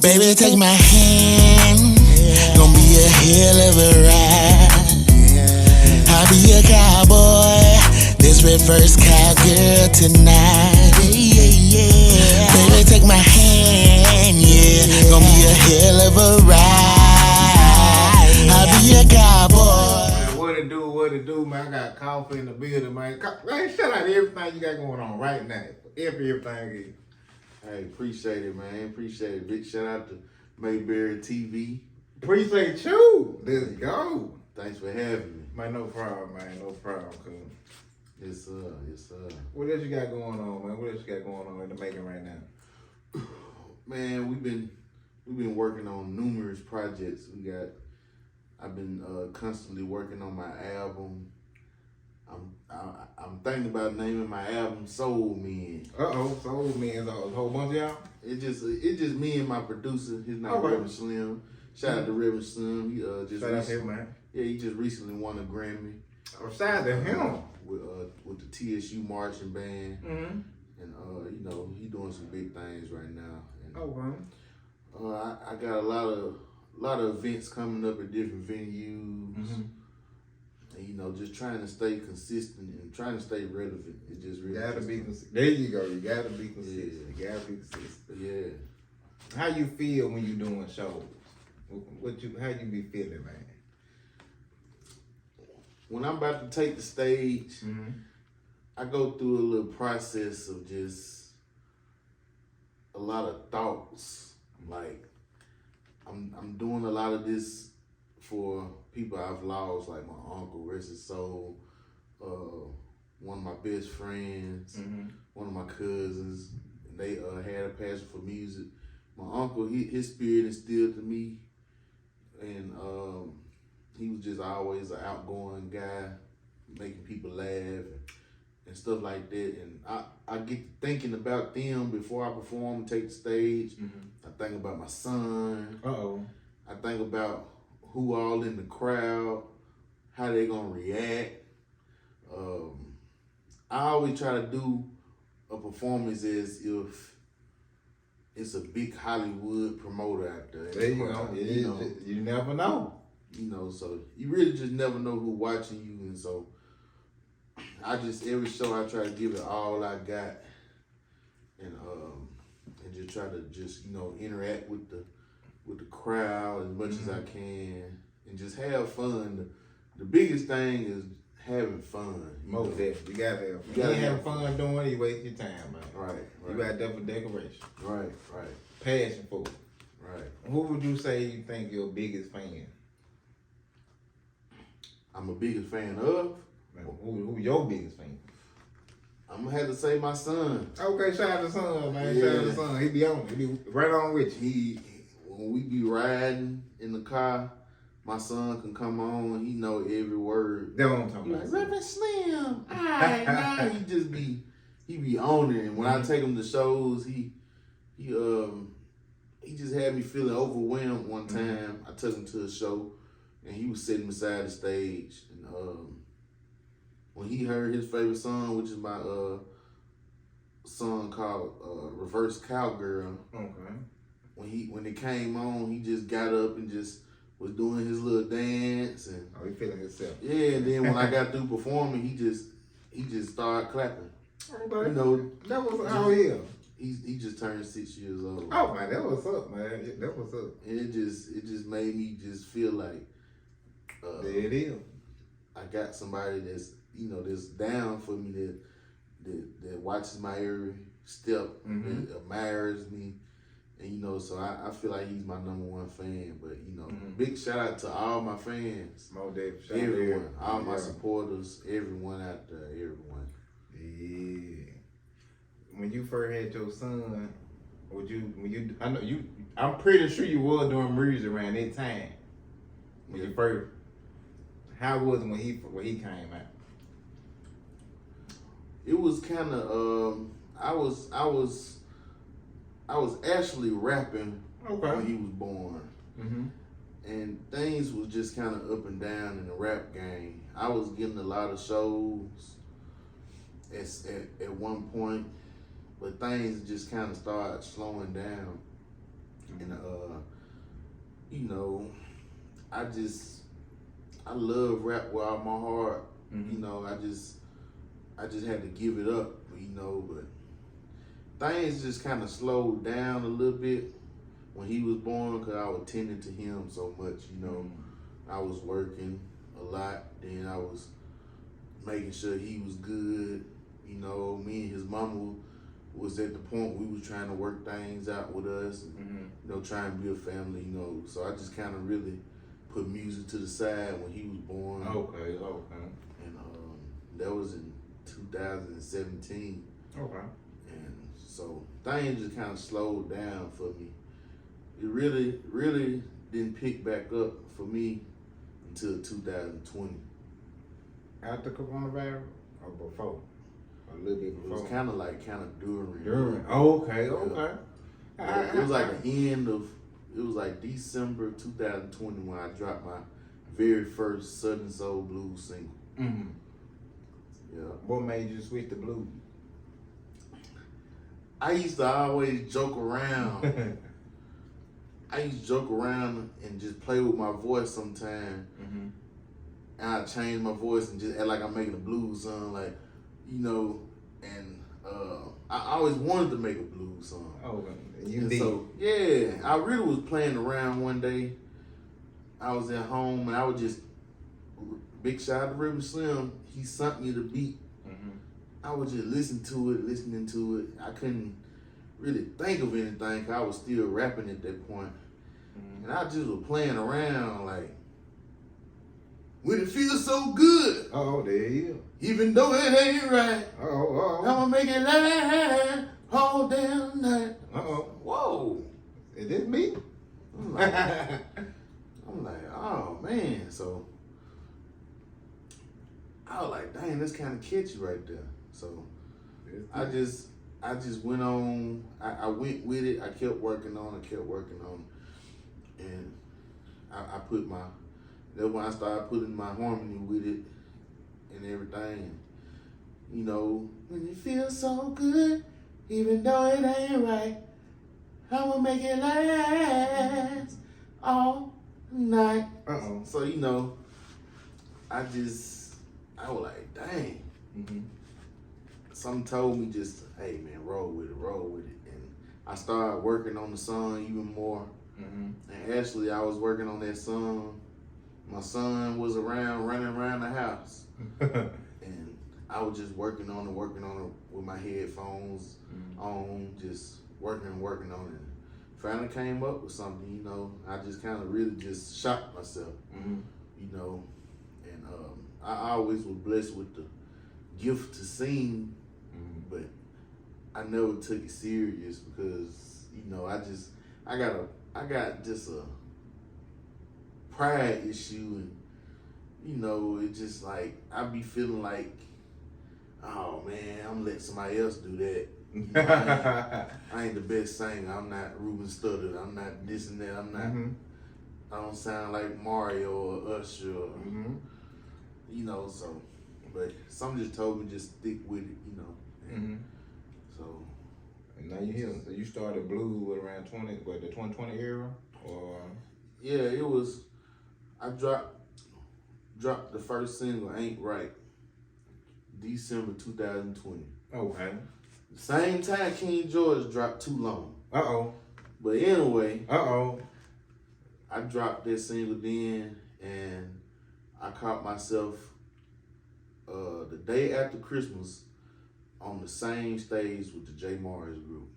Baby, take my hand, gon' be a hell of a ride. I'll be a cowboy, this reverse cowgirl tonight. Baby, take my hand, gon' be a hell of a ride. I'll be a cowboy. What it do, man? I got coffee in the building, man. Man, shout out everything you got going on right now. Everything. Hey, appreciate it, man. Appreciate it. Big shout out to Mayberry TV. Appreciate you. Let's go. Thanks for having me. Man, no problem, man. No problem, cool. Yes, sir. Yes, sir. What else you got going on, man? What else you got going on in the making right now? Man, we've been working on numerous projects. I've been constantly working on my album. I'm thinking about naming my album Soul Men. Soul Men, a whole bunch of y'all? It's just me and my producer. His name Reverend Slim. Shout out to Reverend Slim. He shout out to him, man. Yeah, he just recently won a Grammy. Oh, shout out to him. With the TSU marching band. Mm-hmm. And you know, he doing some big things right now. And, I got a lot of events coming up at different venues. Mm-hmm. And, you know, just trying to stay consistent and trying to stay relevant. It just really gotta be consistent. There you go. You gotta be consistent. Yeah. You gotta be consistent. Yeah. How you feel when you doing shows? How you be feeling, man? When I'm about to take the stage, mm-hmm. I go through a little process of just a lot of thoughts. Like I'm doing a lot of this for people I've lost, like my uncle, rest his soul, one of my best friends, mm-hmm. one of my cousins. And they had a passion for music. My uncle, his spirit instilled to me, and he was just always an outgoing guy, making people laugh and stuff like that. And I get thinking about them before I perform and take the stage. Mm-hmm. I think about my son. I think about who all in the crowd, how they gonna react. I always try to do a performance as if it's a big Hollywood promoter out there. There you go. You never know. You know, so you really just never know who's watching you, and so every show I try to give it all I got, and just try to interact with the crowd as much as I can, and just have fun. The biggest thing is having fun. Most definitely, you gotta have fun. You ain't having fun doing it, you waste your time, man. Right. You got that for decoration. Right. Passion for it. Right. Who would you say you think your biggest fan? I'm a biggest fan of. Man, who your biggest fan? I'm gonna have to say my son. Okay, shout out to son, man. Yeah. Shout out to son. He be on. He be right on with you. When we be riding in the car, my son can come on. He know every word. That's what I'm talking Like, about. Reverend Slim. All right, now he be on it. And when I take him to shows, he just had me feeling overwhelmed one time. I took him to a show, and he was sitting beside the stage. And when he heard his favorite song, which is my song called Reverse Cowgirl. Okay. When it came on, he just got up and just was doing his little dance, and he feeling himself. Yeah, and then when I got through performing, he just started clapping. Okay. You know, that was how he is. He just turned 6 years old. Oh man, that was up, man. That was up. And it just made me just feel like there it is. I got somebody that's down for me, that watches my every step, that admires me. And so I feel like he's my #1 fan. But big shout out to all my fans, everyone, all my supporters, everyone out there, everyone. Yeah. When you first had your son, I'm pretty sure you was doing music around that time. When you first, how was it when he came out? It was kind of I was actually rapping when he was born. Mm-hmm. And things was just kind of up and down in the rap game. I was getting a lot of shows at one point, but things just kind of started slowing down. And you know, I love rap with all my heart. You know, I just had to give it up, you know, but things just kind of slowed down a little bit when he was born because I was tending to him so much, you know. I was working a lot, then I was making sure he was good, you know. Me and his mama was at the point we was trying to work things out with us, and, you know, trying to be a family, you know. So I just kind of really put music to the side when he was born. Okay. And that was in 2017. Okay. And so things just kind of slowed down for me. It really, really didn't pick back up for me until 2020. After coronavirus or before? A little bit It before? was kind of during. During. Okay. It was like the end of, it was like December 2020 when I dropped my very first Southern Soul Blues single. Yeah. What made you switch to blues? I used to always joke around. I used to joke around and just play with my voice sometimes. And I change my voice and just act like I'm making a blues song, like, you know, and I always wanted to make a blues song. Oh, you And did. so, yeah, I really was playing around one day. I was at home and I was just, big shout out to Ribbon Slim, he sent me the beat. I was just listening to it. I couldn't really think of anything because I was still rapping at that point. And I just was playing around like, when it feels so good, Oh, there you even though it ain't right, go. I'ma make it last all damn night. Whoa. Is this me? I'm like, oh man. So I was like, dang, that's kind of catchy right there. So I just went on. I went with it. I kept working on it, and I put my. That's when I started putting my harmony with it and everything. You know, when it feels so good, even though it ain't right, I'ma make it last all night. So, you know, I was like, dang. Something told me just, hey man, roll with it. And I started working on the song even more. And actually, I was working on that song. My son was running around the house. And I was just working on it with my headphones on, just working on it. Finally came up with something, you know. I just kind of really just shocked myself, you know. And I always was blessed with the gift to sing, but I never took it serious because, you know, I got just a pride issue, and you know, it just like I be feeling like, oh man, I'm gonna let somebody else do that. You know, I ain't the best singer. I'm not Ruben Studdard. I'm not this and that. I'm not. I don't sound like Mario or Usher. Or, you know, so. But some just told me just stick with it. You know. And so. And now you here. So you started blues with around the 2020 era, or? Yeah, it was. I dropped the first single, Ain't Right, December 2020. Okay. The same time King George dropped Too Long. But anyway, I dropped that single then, and I caught myself the day after Christmas on the same stage with the J. Morris group.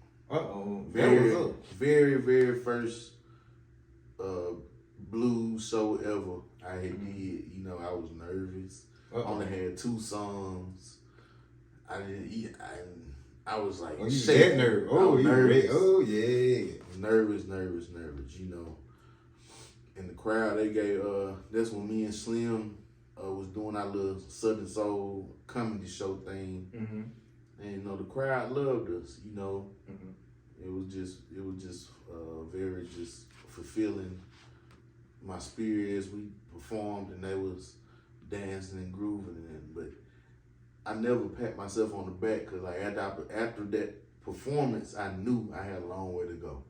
Very first blues show ever I had did. You know, I was nervous. Only had 2 songs. I was like, you shaking. that nervous. Nervous. Oh yeah. Nervous, you know. And the crowd, they gave, that's when me and Slim was doing our little Southern Soul comedy show thing. And, you know, the crowd loved us, you know. It was just very just fulfilling my spirit as we performed, and they was dancing and grooving. But I never pat myself on the back because like after that performance, I knew I had a long way to go.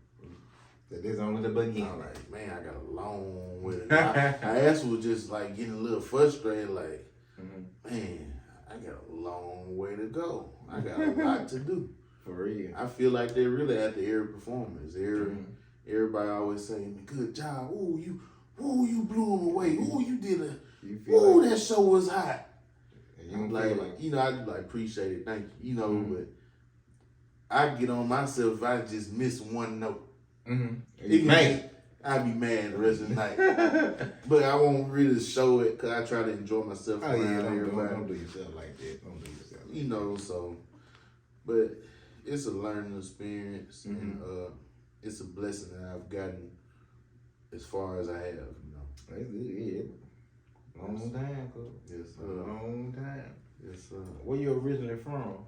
That is only the beginning. I'm like, man, I got a long way to go. I actually was just like getting a little frustrated, like, man, I got a long way to go. I got a lot to do. For real. I feel like they're really at the every performance. Everybody always saying, good job. Ooh, you blew them away. Ooh, you did like that show was hot. And you like, like, you know, I like appreciate it, thank you. You know, but I get on myself if I just miss one note. I'd be mad the rest of the night. But I won't really show it because I try to enjoy myself around everybody. Don't do yourself like that. Don't do yourself like you know, so, but it's a learning experience, and it's a blessing that I've gotten as far as I have, you know. That's good, yeah. Long time, cool. Yes, sir. Long time. Yes, sir. Where you originally from?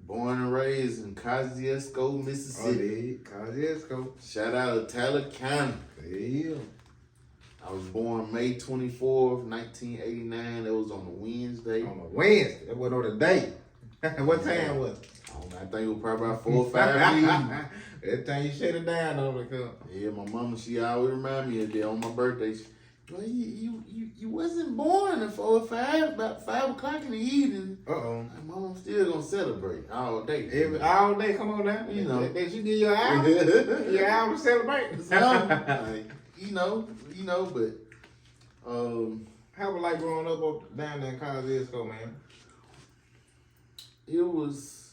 Born and raised in Kosciuszko, Mississippi. Kosciuszko. Shout out to Tyler County. Yeah. I was born May 24th, 1989. That was on a Wednesday. On a Wednesday. That wasn't on the day. What time was it? I think it was probably about 4 or 5 p.m. That time you shut it down on the cup. Yeah, my mama, she always remind me of that on my birthday. Well, you wasn't born at 4 or 5, about 5 o'clock in the evening. My mom still gonna celebrate all day. All day, come on now. You know. Did you get your hour? Your hour to celebrate? you know, but how was like growing up down there in Kosciuszko, man? It was,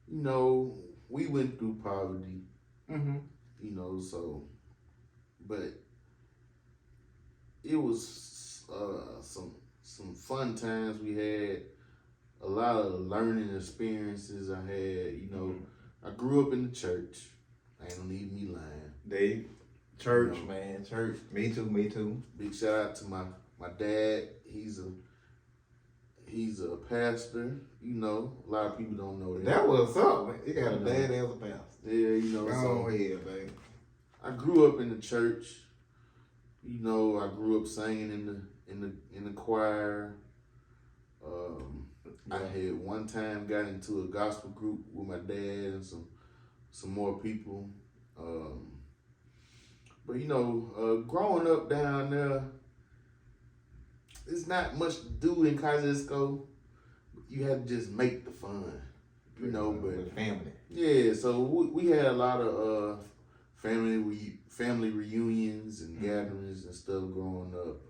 you know, we went through poverty. You know, so, but it was some fun times we had, a lot of learning experiences I had. You know, I grew up in the church. Ain't no need me lying. Church, you know, man, church. Me too. Big shout out to my dad. He's a pastor. You know, a lot of people don't know that. That was something. He got a dad as a pastor. Yeah, you know. Go ahead, baby. I grew up in the church. You know, I grew up singing in the choir. I had one time got into a gospel group with my dad and some more people. But you know, growing up down there, there's not much to do in Kosciuszko. You had to just make the fun, you know. But family. Yeah, so we had a lot of family reunions and gatherings and stuff growing up.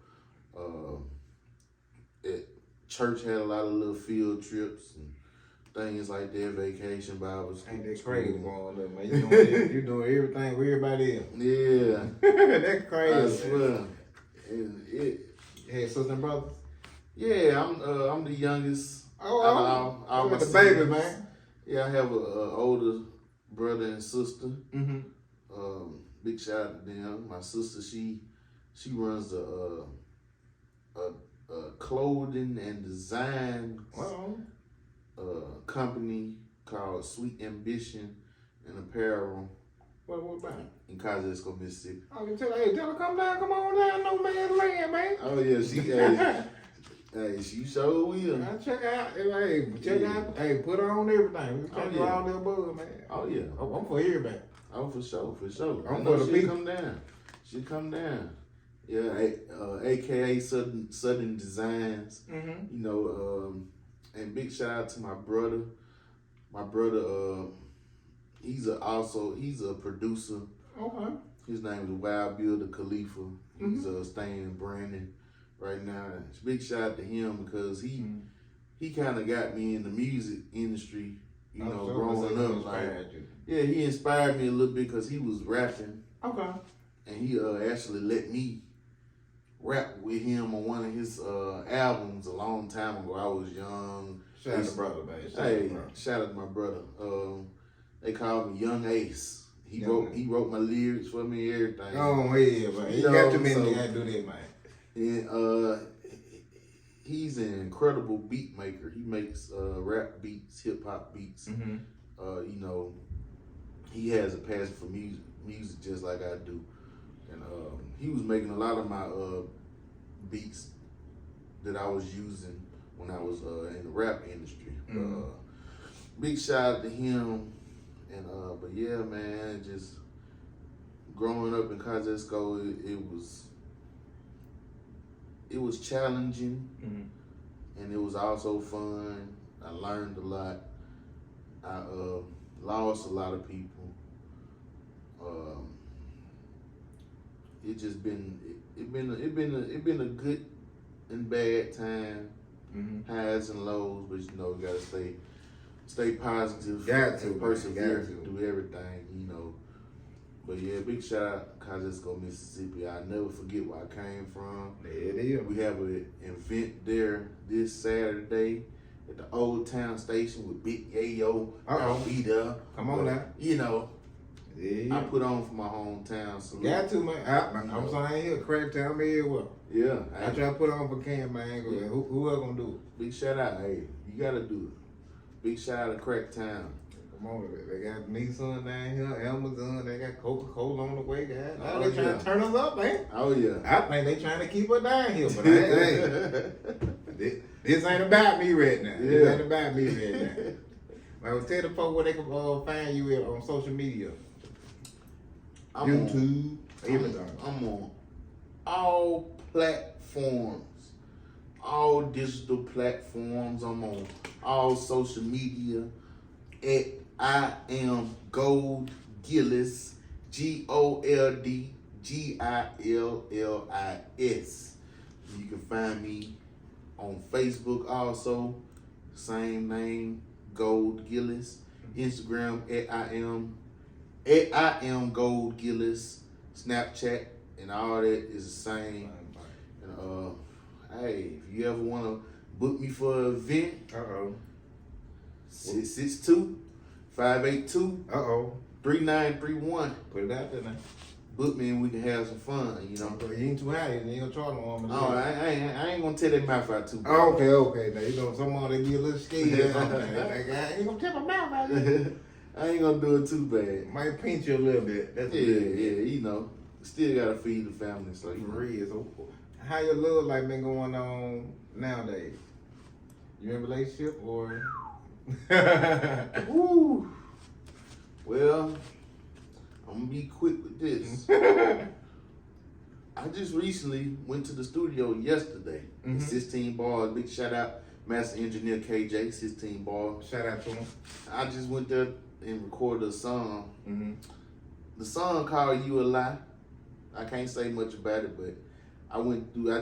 Church had a lot of little field trips and things like that, vacation Bible school. Ain't that crazy growing up, man? You doing everything with everybody else. Yeah. That's crazy. I swear. And you had sisters and brothers? Yeah, I'm the youngest. I'm the baby, man. Yeah, I have a older brother and sister. Big shout out to them. My sister, she runs a clothing and design company called Sweet Ambition and Apparel. What about it? In Kosciuszko, Mississippi. Oh, you tell her come down, come on down, no man's land, man. Oh yeah, she she sure will. I check out, hey, put her on everything. We can do all the above, man. Oh yeah. I'm for everybody. Oh, for sure. I'm for the people. She'll come down. Yeah, AKA Southern Designs. You know, and big shout out to my brother. My brother, he's a producer. Okay. His name is Wild Builder Khalifa. He's staying in Brandon right now. Big shout out to him because he kind of got me in the music industry. You know, growing up, he inspired me a little bit because he was rapping. Okay. And he actually let me rap with him on one of his albums a long time ago. I was young. Shout out to brother, man. Shout out to my brother. They call me Young Ace. He wrote my lyrics for me and everything. Oh yeah, man. You got too many guys do that, man. And he's an incredible beat maker. He makes rap beats, hip hop beats. You know, he has a passion for music just like I do. And he was making a lot of my beats that I was using when I was in the rap industry. Big shout out to him. And but yeah, man, just growing up in Kosciuszko, it was challenging, and it was also fun. I learned a lot. I lost a lot of people. It been a good and bad time, highs and lows. But you know, you gotta stay positive, and persevere through everything. You know. But yeah, big shout out Kosciuszko, Mississippi. I'll never forget where I came from. There it is. We have an event there this Saturday at the Old Town Station with Big Yayo. I'll be there. Come on now. You know, yeah. I put on for my hometown. So got to, man. I'm saying I ain't here. Crack town, me here. What? Yeah. I try to put on for Cam, man. Yeah. Who else gonna do it? Big shout out. Hey, you gotta do it. Big shout out to Crack Town. Come on, they got Nissan down here, Amazon, they got Coca-Cola on the way, guys. Now they trying to turn us up, man. Oh, yeah. I think they trying to keep us down here, but hey, this ain't about me right now. This ain't about me right now. Man, tell the folks where they can find you at on social media. YouTube, everything. I'm on all platforms, all digital platforms. I'm on all social media at I am Gold Gillis, GoldGillis. You can find me on Facebook also, same name, Gold Gillis. Instagram at I am Gold Gillis. Snapchat and all that is the same. And hey, if you ever wanna book me for an event, 662-582-3931. Put it out there now. Book me and we can have some fun, you know. You ain't too high, you ain't gonna charge them. Oh, I ain't gonna tell that mouth out too bad. Okay. Now you know someone they be a little scared or something. Like, I ain't gonna tell my mouth out there. I ain't gonna do it too bad. Might pinch you a little bit. That's you know. Still gotta feed the family, so you know. Real. So, how your love life been going on nowadays? You in a relationship or? Woo. Well, I'm gonna be quick with this. I just recently went to the studio yesterday. 16 bars. Big shout out, Master Engineer KJ. 16 bars. Shout out to him. I just went there and recorded a song. The song called "You a Lie." I can't say much about it, but I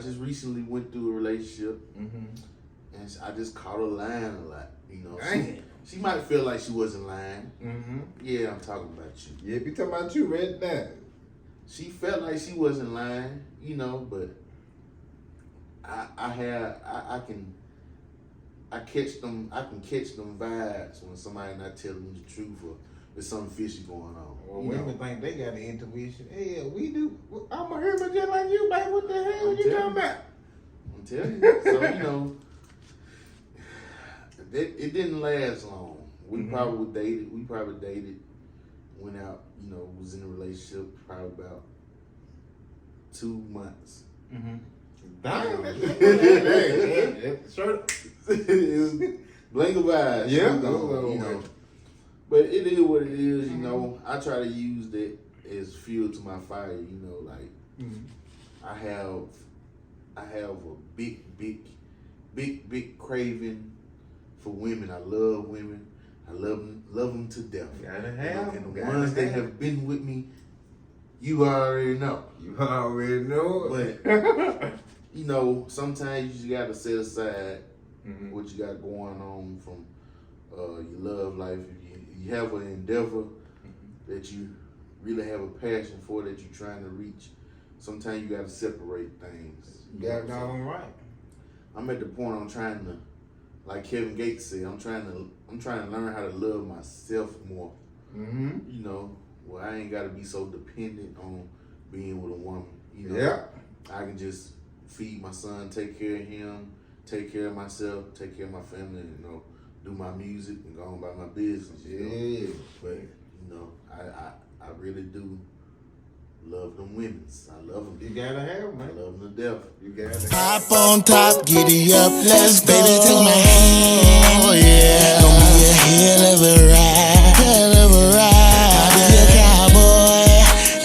just recently went through a relationship, and I just caught her lying a lot. You know, she might feel like she wasn't lying. Yeah, I'm talking about you. Yeah, be talking about you right now. She felt like she wasn't lying, you know, but I can catch them vibes when somebody not telling the truth or there's something fishy going on. Well, women think they got the intuition. Yeah, we do. I'm a human just like you, baby. What the hell you talking about? I'm telling you. So, you know, it didn't last long. We probably dated, went out, you know, was in a relationship probably about 2 months. Damn. Blink of eyes. Yeah. You know. But it is what it is, you know. I try to use that as fuel to my fire, you know, like I have a big craving for women. I love women. I love them to death. And the ones that have been with me, you already know. You already know. But you know, sometimes you just gotta set aside what you got going on from your love life. If you have an endeavor that you really have a passion for that you're trying to reach, sometimes you gotta separate things. You got it all right. I'm at the point I'm trying to, like Kevin Gates said, I'm trying to learn how to love myself more. You know, well, I ain't gotta be so dependent on being with a woman. You know, I can just feed my son, take care of him, take care of myself, take care of my family, and, you know, do my music and go on about my business. You know? But you know, I really do love them women's. I love them. You gotta have, man. I love them to death. You gotta Hop on top, giddy up, let's go. Baby, take my hand, oh yeah. Gonna be a hell of a ride, hell of a ride. I'll be a cowboy,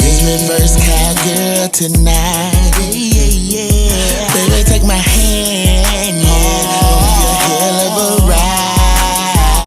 take me reverse cowgirl tonight.